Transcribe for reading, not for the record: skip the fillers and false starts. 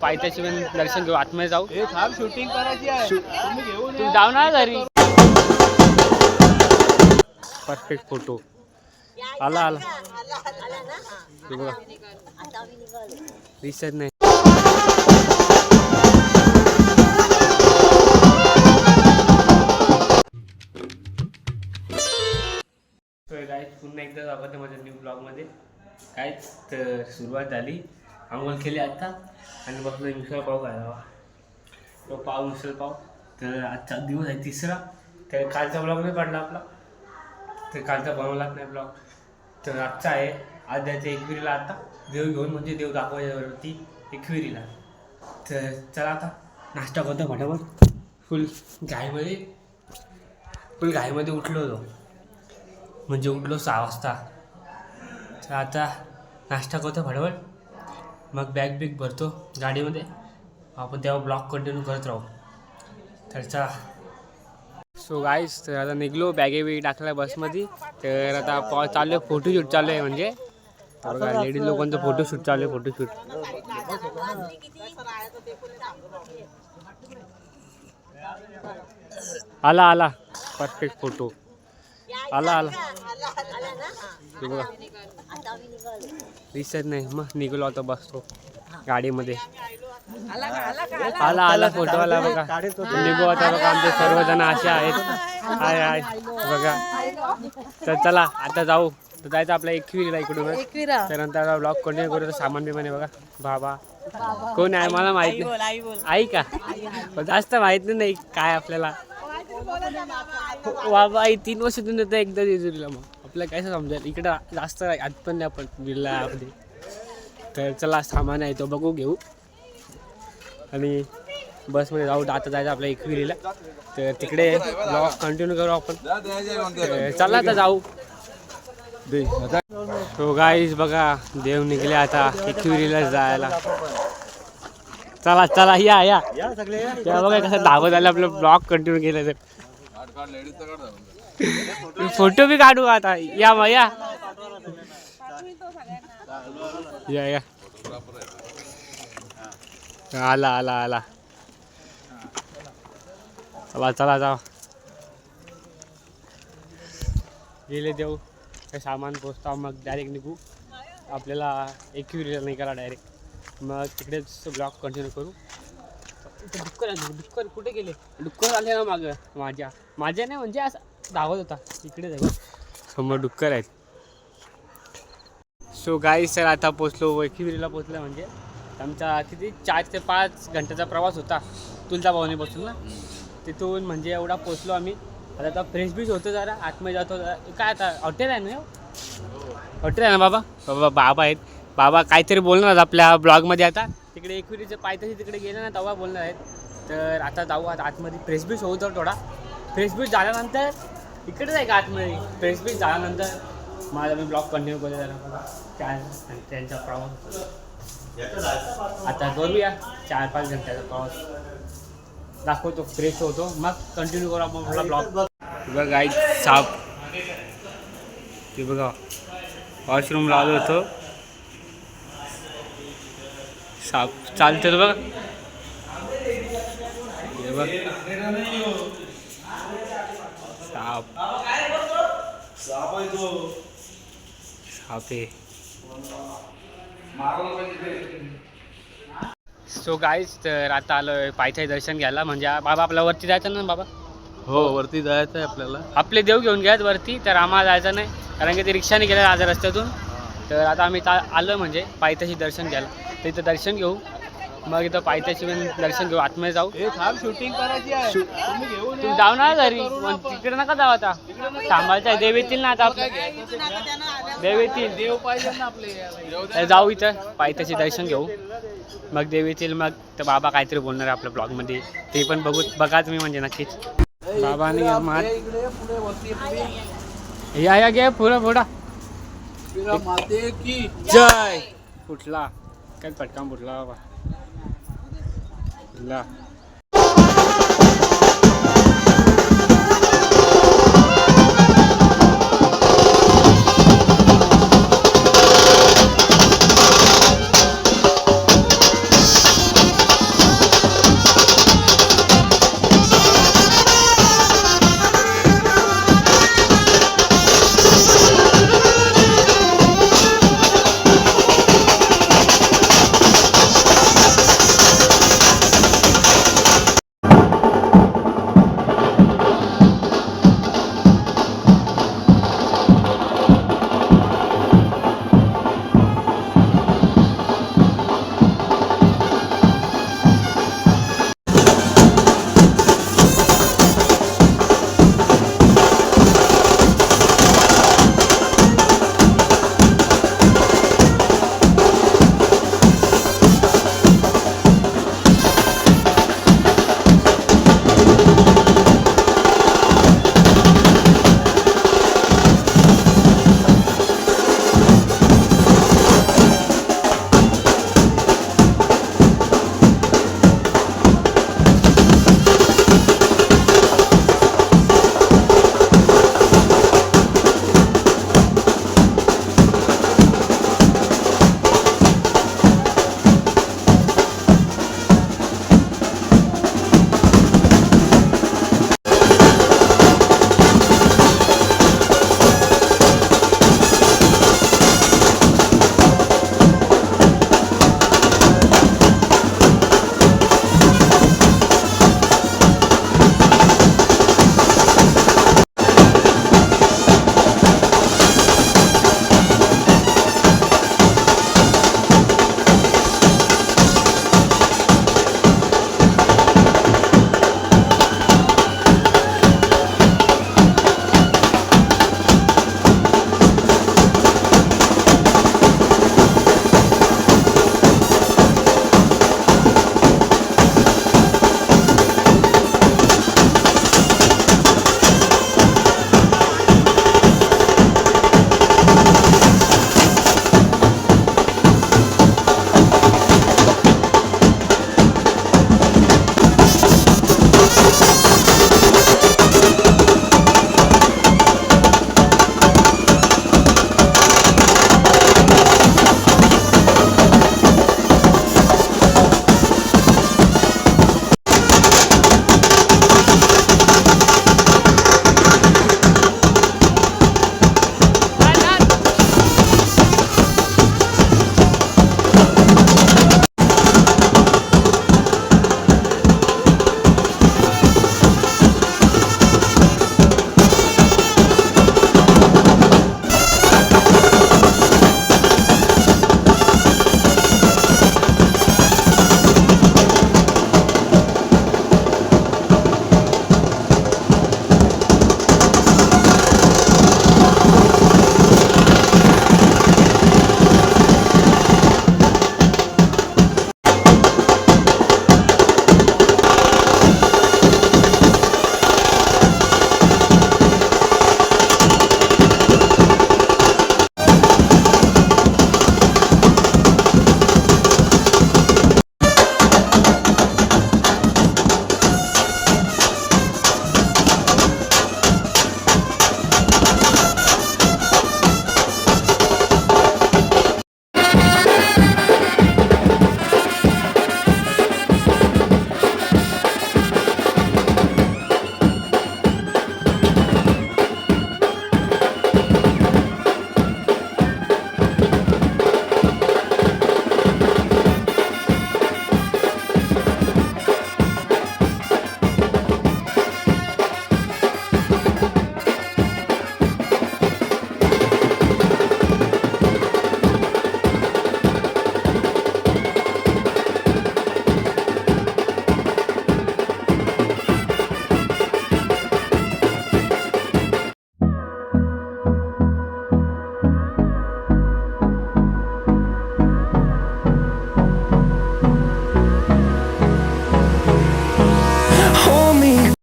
पायथ्याशी पण दर्शन घेऊ, आतमध्ये जाऊ. शूटिंग करायची आहे. तुम्ही जाऊ ना घरी. परफेक्ट फोटो आला आला बघा, दिसत नाही. पुन्हा एकदा स्वागत आहे माझ्या न्यू ब्लॉगमध्ये. कायच तर सुरुवात झाली, आंघोळ केली आता आणि बघलो मिसळ पाव खायला. तो पाव मिसळ पाव. तर आजचा दिवस आहे तिसरा. तर कालचा ब्लॉग नाही पडला आपला, तर कालचा बनवलाच नाही ब्लॉग. तर आजचा आहे. आज जायचं एकविरीला, आता देव घेऊन, म्हणजे देव दाखवायच्यावरती एकविरीला. तर चला आता नाश्ता करतो फटाफट. फुल घाईमध्ये उठलो होतो, म्हणजे उठलो 6 वाजता. तर आता नाश्ता करतो फटाफट, मग बॅग बिग भरतो गाडीमध्ये. आपण तेव्हा ब्लॉग कंटिन्यू करत राहू. तर चला. सो गाईस, तर आता निघलो, बॅगे बिग टाकला बसमध्ये. तर आता चालू आहे फोटोशूट चालू आहे, म्हणजे बघा लेडीज लोकांचं फोटोशूट चालू आहे. फोटोशूट आला आला परफेक्ट फोटो आला आला. ते बघा दिसत नाही, मग निघलो आता, बसतो गाडीमध्ये. आला आला फोटो आला बघा. निघू आता बघा, आमचे सर्वजण असे आहेत. हाय हाय बघा. तर चला आता जाऊ. तर जायचं आपल्या एकविरीला इकडून. त्यानंतर ब्लॉग कंटिन्यू करू. सामान बी म्हणे बघा. बाबा कोण आहे मला माहित नाही. आई का? जास्त माहित नाही काय आपल्याला. बाबा आई 3 वर्षातून येतं एकदा जेजुरीला. मग आपल्याला काय समजायला, इकडं जास्त आत पण नाही आपण बिर्लामध्ये. तर चला सामान आहे तो बघू, घेऊ आणि बसमध्ये जाऊ. आता जायचं आपल्या एकविरीला. तर तिकडे ब्लॉग कंटिन्यू करू आपण. चला आता जाऊ. तो गाईस बघा, देव निघले आता एकविरीला जायला. चला चला या या तेव्हा बघा कसं धावत आलं आपलं. ब्लॉग कंटिन्यू केलं तर फोटो बी काढू आता. या मग या या या. आला आला आला. चला चला जाऊ. गेले देऊ, काही सामान पोचता, मग डायरेक्ट निघू. आपल्याला एकविरीला नाही करा डायरेक्ट, मग तिकडेच ब्लॉग कंटिन्यू करू. डुक्कर कुठे गेले? डुक्कर आले ना मागं. माझ्या नाही, म्हणजे असं धावत होता. इकडे जाऊ, समोर डुक्कर आहेत. सो गाईस, सर आता पोचलो एकविरीला. पोचलं म्हणजे आमचा किती 4 ते 5 घंट्याचा प्रवास होता तुळजाभवानीपासून ना. तिथून म्हणजे एवढा पोचलो आम्ही. आता फ्रेश बीच होतं, जरा आतमध्ये जातो. काय आता हॉटेल आहे ना? हॉटेल आहे ना बाबा? बाबा आहेत. बाबा काहीतरी बोलणार आपल्या ब्लॉगमध्ये. आता तिकडे एकविरीचे पायथ्याशी तिकडे गेले ना तेव्हा बोलणार आहेत. तर आता जाऊ आता आतमध्ये. फ्रेश बीच होऊ तर थोडा. फ्रेश बीच झाल्यानंतर इकडेच आहे का आतमध्ये? फ्रेश बीच झाल्यानंतर माझा मी ब्लॉग कंटिन्यू करू झाला काय त्यांचा प्रवास. आता करूया 4-5 घंट्याचा प्रवास दाखवतो. फ्रेश होतो, मग कंटिन्यू करू आपण आपला ब्लॉग. बघा गाईस, साप ते बघा, वॉशरूमला आलो होतो. साप चालतं बघ. हे बघ साप आहे. सो गाईस, तर आता आलोय पायथ्याशी दर्शन घ्यायला. म्हणजे बाबा आपल्या वरती जायचं ना बाबा? हो, वरती जायचं आहे आपल्याला. आपले देव घेऊन घ्यायत वरती. तर आम्हाला जायचं नाही, कारण की ते रिक्षाने गेलं आज रस्त्यातून. तर आता आम्ही आलो म्हणजे पायथ्याशी दर्शन घ्यायला. तर इथं दर्शन घेऊ, मग इथं पायथ्याशी पण दर्शन घेऊ, आतमध्ये जाऊ. शूटिंग करायची आहे. तुम्ही जाऊ ना घरी. तिकडे नका जाऊ, आता थांबायचं आहे. देव येतील ना आता. देव येतील, देव पाहिजे ना आपले. जाऊ इथं पायथ्याशी दर्शन घेऊ, मग देव येतील. मग तर बाबा काहीतरी बोलणार आहे आपल्या ब्लॉगमध्ये, ते पण बघा तुम्ही म्हणजे नक्कीच. बाबाने या या घे पुढं पुढा. माते की जय. फुटला काय? पटकाम फुटला बाबा.